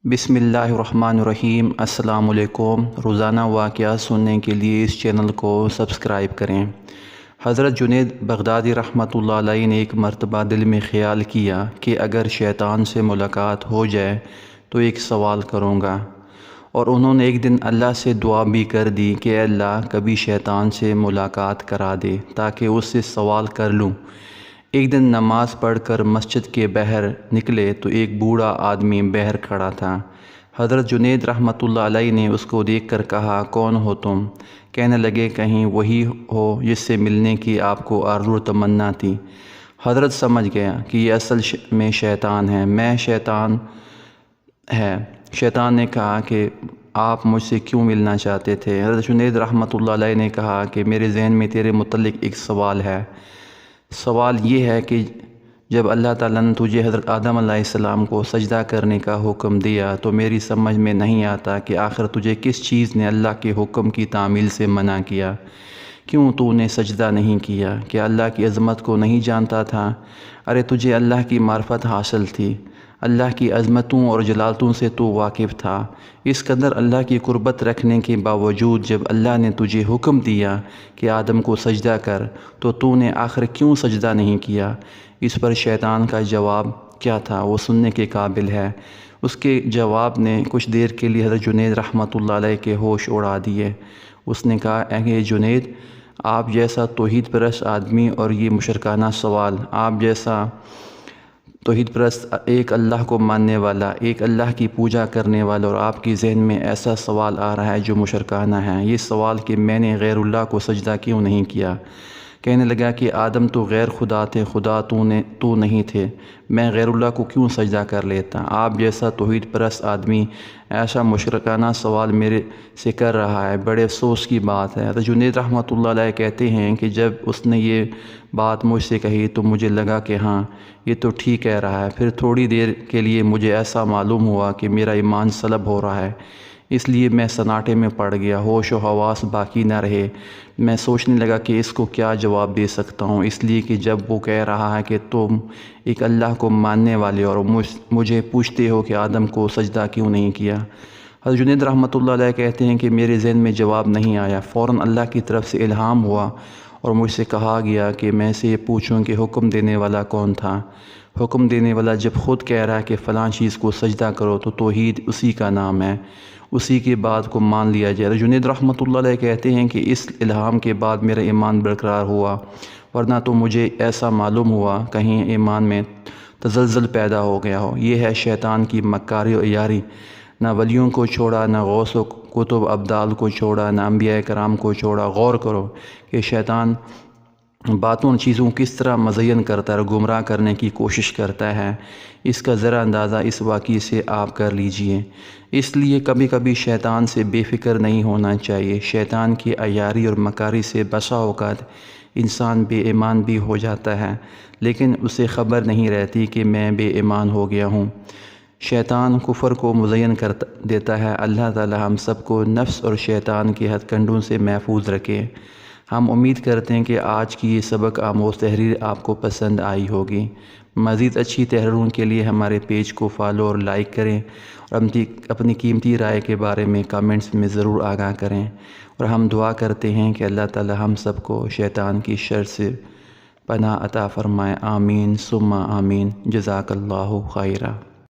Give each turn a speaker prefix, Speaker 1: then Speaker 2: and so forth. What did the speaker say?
Speaker 1: بسم اللہ الرحمن الرحیم۔ السلام علیکم۔ روزانہ واقعات سننے کے لیے اس چینل کو سبسکرائب کریں۔ حضرت جنید بغدادی رحمۃ اللہ علیہ نے ایک مرتبہ دل میں خیال کیا کہ اگر شیطان سے ملاقات ہو جائے تو ایک سوال کروں گا، اور انہوں نے ایک دن اللہ سے دعا بھی کر دی کہ اے اللہ کبھی شیطان سے ملاقات کرا دے تاکہ اس سے سوال کر لوں۔ ایک دن نماز پڑھ کر مسجد کے باہر نکلے تو ایک بوڑھا آدمی باہر کھڑا تھا۔ حضرت جنید رحمۃ اللہ علیہ نے اس کو دیکھ کر کہا، کون ہو تم؟ کہنے لگے، کہیں وہی ہو جس سے ملنے کی آپ کو آرزو و تمنا تھی۔ حضرت سمجھ گیا کہ یہ اصل میں شیطان ہے۔ میں شیطان ہے۔ شیطان نے کہا کہ آپ مجھ سے کیوں ملنا چاہتے تھے؟ حضرت جنید رحمۃ اللہ علیہ نے کہا کہ میرے ذہن میں تیرے متعلق ایک سوال ہے۔ سوال یہ ہے کہ جب اللہ تعالیٰ نے تجھے حضرت آدم علیہ السلام کو سجدہ کرنے کا حکم دیا تو میری سمجھ میں نہیں آتا کہ آخر تجھے کس چیز نے اللہ کے حکم کی تعمیل سے منع کیا؟ کیوں تو نے سجدہ نہیں کیا؟ کیا اللہ کی عظمت کو نہیں جانتا تھا؟ ارے تجھے اللہ کی معرفت حاصل تھی، اللہ کی عظمتوں اور جلالتوں سے تو واقف تھا۔ اس قدر اللہ کی قربت رکھنے کے باوجود جب اللہ نے تجھے حکم دیا کہ آدم کو سجدہ کر تو نے آخر کیوں سجدہ نہیں کیا؟ اس پر شیطان کا جواب کیا تھا وہ سننے کے قابل ہے۔ اس کے جواب نے کچھ دیر کے لیے حضرت جنید رحمۃ اللہ علیہ کے ہوش اڑا دیے۔ اس نے کہا، اے جنید، آپ جیسا توحید پرست آدمی اور یہ مشرکانہ سوال، آپ جیسا توحید پرست ایک اللہ کو ماننے والا، ایک اللہ کی پوجا کرنے والا، اور آپ کی ذہن میں ایسا سوال آ رہا ہے جو مشرکانہ ہے، یہ سوال کہ میں نے غیر اللہ کو سجدہ کیوں نہیں کیا؟ کہنے لگا کہ آدم تو غیر خدا تھے، خدا تو نہیں تھے، میں غیر اللہ کو کیوں سجدہ کر لیتا؟ آپ جیسا توحید پرست آدمی ایسا مشرکانہ سوال میرے سے کر رہا ہے، بڑے افسوس کی بات ہے۔ حضرت جنید رحمۃ اللہ علیہ کہتے ہیں کہ جب اس نے یہ بات مجھ سے کہی تو مجھے لگا کہ ہاں یہ تو ٹھیک کہہ رہا ہے۔ پھر تھوڑی دیر کے لیے مجھے ایسا معلوم ہوا کہ میرا ایمان سلب ہو رہا ہے، اس لیے میں سناٹے میں پڑ گیا، ہوش و حواس باقی نہ رہے۔ میں سوچنے لگا کہ اس کو کیا جواب دے سکتا ہوں، اس لیے کہ جب وہ کہہ رہا ہے کہ تم ایک اللہ کو ماننے والے اور مجھے پوچھتے ہو کہ آدم کو سجدہ کیوں نہیں کیا۔ حضرت جنید رحمۃ اللہ علیہ کہتے ہیں کہ میرے ذہن میں جواب نہیں آیا، فوراً اللہ کی طرف سے الہام ہوا اور مجھ سے کہا گیا کہ میں سے یہ پوچھوں کہ حکم دینے والا کون تھا؟ حکم دینے والا جب خود کہہ رہا ہے کہ فلاں چیز کو سجدہ کرو تو توحید اسی کا نام ہے، اسی کے بعد کو مان لیا جائے۔ جنید رحمۃ اللہ علیہ کہتے ہیں کہ اس الہام کے بعد میرا ایمان برقرار ہوا، ورنہ تو مجھے ایسا معلوم ہوا کہیں ایمان میں تزلزل پیدا ہو گیا ہو۔ یہ ہے شیطان کی مکاری و عیاری، نہ ولیوں کو چھوڑا، نہ غوث و کتب ابدال کو چھوڑا، نہ انبیاء کرام کو چھوڑا۔ غور کرو کہ شیطان باتوں چیزوں کس طرح مزین کرتا ہے اور گمراہ کرنے کی کوشش کرتا ہے، اس کا ذرا اندازہ اس واقعے سے آپ کر لیجئے۔ اس لیے کبھی کبھی شیطان سے بے فکر نہیں ہونا چاہیے۔ شیطان کی عیاری اور مکاری سے بسا اوقات انسان بے ایمان بھی ہو جاتا ہے، لیکن اسے خبر نہیں رہتی کہ میں بے ایمان ہو گیا ہوں۔ شیطان کفر کو مزین کر دیتا ہے۔ اللہ تعالی ہم سب کو نفس اور شیطان کے ہتھ کنڈوں سے محفوظ رکھے۔ ہم امید کرتے ہیں کہ آج کی یہ سبق آموز تحریر آپ کو پسند آئی ہوگی۔ مزید اچھی تحریروں کے لیے ہمارے پیج کو فالو اور لائک کریں، اور اپنی قیمتی رائے کے بارے میں کامنٹس میں ضرور آگاہ کریں، اور ہم دعا کرتے ہیں کہ اللہ تعالی ہم سب کو شیطان کی شر سے پناہ عطا فرمائے۔ آمین ثم آمین۔ جزاک اللہ خیرہ۔